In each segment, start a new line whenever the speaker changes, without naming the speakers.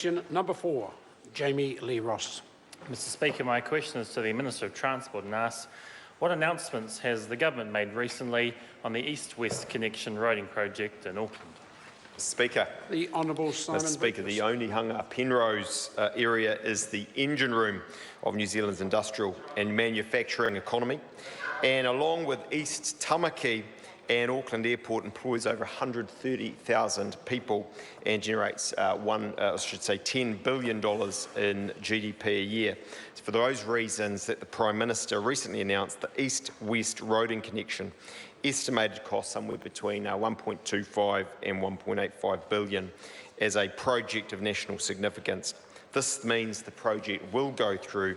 Question number 4, Jami-Lee Ross.
Mr Speaker, my question is to the Minister of Transport and asks, what announcements has the government made recently on the East-West Connection roading project in Auckland?
Speaker.
The Honourable Simon
Mr Speaker,
Bridges.
the Onehunga Penrose area is the engine room of New Zealand's industrial and manufacturing economy, and along with East Tamaki and Auckland Airport employs over 130,000 people and generates $10 billion in GDP a year. It's for those reasons that the Prime Minister recently announced the East-West roading connection, estimated cost somewhere between 1.25 and 1.85 billion as a project of national significance. This means the project will go through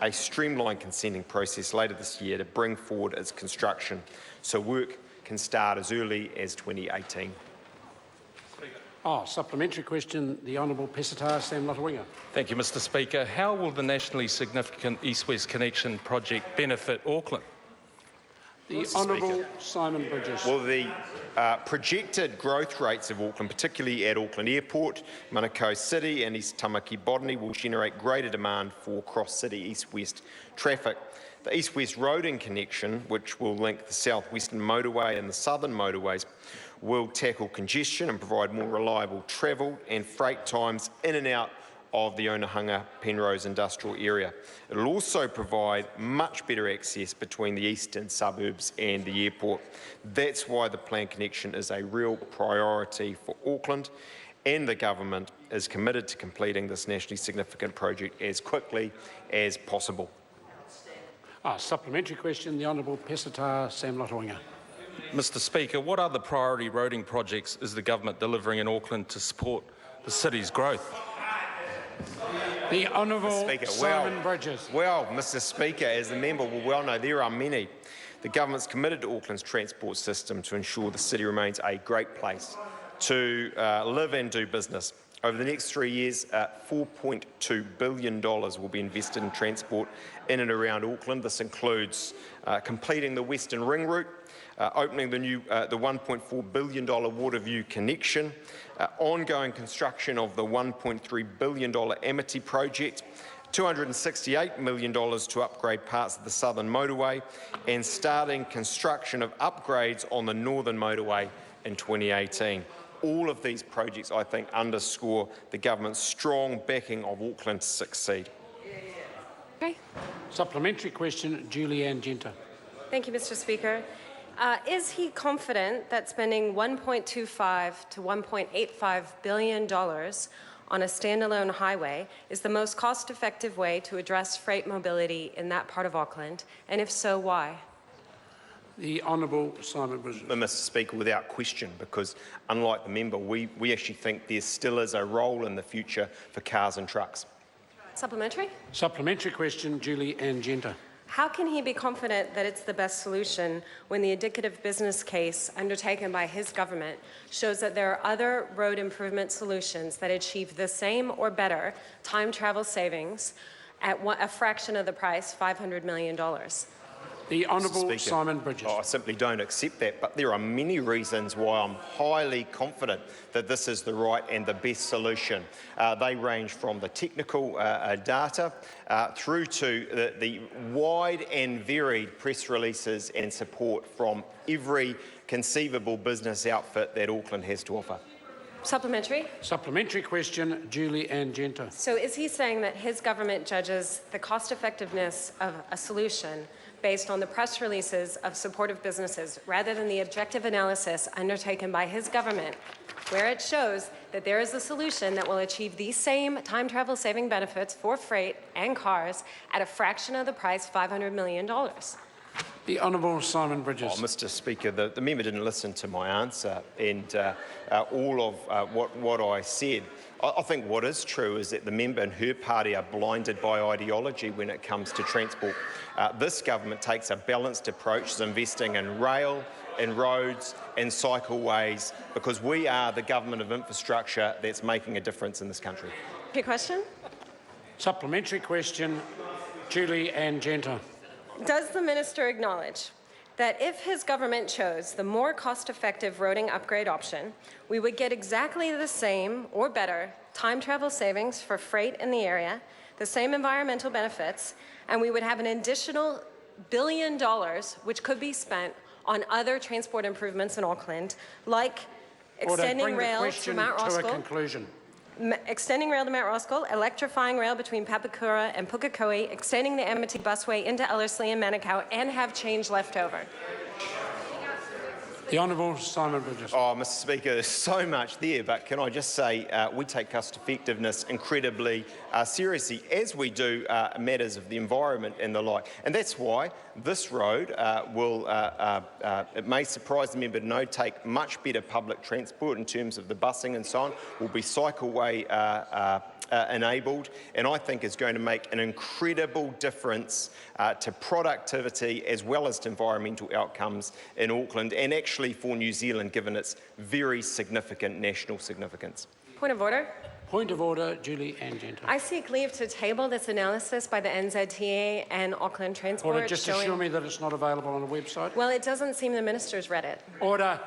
a streamlined consenting process later this year to bring forward its construction, so work can start as early as 2018.
Supplementary question, the Honourable Pesata Sam Lotu-Iiga.
Thank you, Mr Speaker. How will the nationally significant East-West Connection project benefit Auckland?
The Honourable Simon Bridges.
Well, the projected growth rates of Auckland, particularly at Auckland Airport, Manukau City and East Tamaki Botany, will generate greater demand for cross-city east-west traffic. The east-west roading connection, which will link the south-western motorway and the southern motorways, will tackle congestion and provide more reliable travel and freight times in and out of the Onehunga Penrose industrial area. It will also provide much better access between the eastern suburbs and the airport. That's why the planned connection is a real priority for Auckland, and the government is committed to completing this nationally significant project as quickly as possible.
Supplementary question, the Honourable Pesata Sam Lotu-Iiga.
Mr Speaker, what other priority roading projects is the government delivering in Auckland to support the city's growth?
The Honourable Simon Bridges.
Well, Mr Speaker, as the member will well know, there are many. The government's committed to Auckland's transport system to ensure the city remains a great place to live and do business. Over the next 3 years, $4.2 billion will be invested in transport in and around Auckland. This includes completing the Western Ring Route, opening the $1.4 billion Waterview connection, ongoing construction of the $1.3 billion Amity project, $268 million to upgrade parts of the southern motorway, and starting construction of upgrades on the northern motorway in 2018. All of these projects, I think, underscore the government's strong backing of Auckland to succeed.
Okay.
Supplementary question, Julianne Genter.
Thank you, Mr Speaker. Is he confident that spending $1.25 to $1.85 billion on a standalone highway is the most cost-effective way to address freight mobility in that part of Auckland? And if so, why?
The Honourable Simon Bridges.
Mr Speaker, without question, because unlike the member, we actually think there still is a role in the future for cars and trucks.
Supplementary?
Supplementary question, Julianne Genter.
How can he be confident that it's the best solution when the indicative business case undertaken by his government shows that there are other road improvement solutions that achieve the same or better time travel savings at a fraction of the price, $500 million?
The Honourable
Speaker,
Simon Bridges.
I simply don't accept that, but there are many reasons why I'm highly confident that this is the right and the best solution. They range from the technical data through to the wide and varied press releases and support from every conceivable business outfit that Auckland has to offer.
Supplementary?
Supplementary question, Julianne Genter.
So is he saying that his government judges the cost-effectiveness of a solution based on the press releases of supportive businesses rather than the objective analysis undertaken by his government, where it shows that there is a solution that will achieve these same time travel saving benefits for freight and cars at a fraction of the price, $500 million?
The Honourable Simon Bridges.
Mr Speaker, the member didn't listen to my answer and all of what I said. I think what is true is that the member and her party are blinded by ideology when it comes to transport. This government takes a balanced approach to investing in rail, in roads and cycleways, because we are the government of infrastructure that's making a difference in this country.
Your question?
Supplementary question, Julianne Genter.
Does the minister acknowledge that if his government chose the more cost-effective roading upgrade option, we would get exactly the same or better time travel savings for freight in the area, the same environmental benefits, and we would have an additional $1 billion which could be spent on other transport improvements in Auckland, like extending
Bring the
rail to
question
Mount
to a
Roskill,
conclusion.
extending rail to Mount Roskill, electrifying rail between Papakura and Pukekohe, extending the Amity busway into Ellerslie and Manukau, and have change left over.
The Honourable Simon Bridges.
Oh, Mr. Speaker, there's so much there, but can I just say we take cost effectiveness incredibly seriously, as we do matters of the environment and the like. And that's why this road will, it may surprise the member to know, take much better public transport in terms of the busing and so on, will be cycleway enabled, and I think is going to make an incredible difference to productivity as well as to environmental outcomes in Auckland and actually for New Zealand, given its very significant national significance.
Point of order.
Point of order, Julie Ann Genter.
I seek leave to table this analysis by the NZTA and Auckland Transport.
Order, just assure me that it's not available on the website.
Well, it doesn't seem the minister's read it.
Order.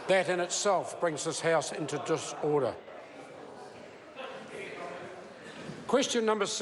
That in itself brings this House into disorder. Question number 6.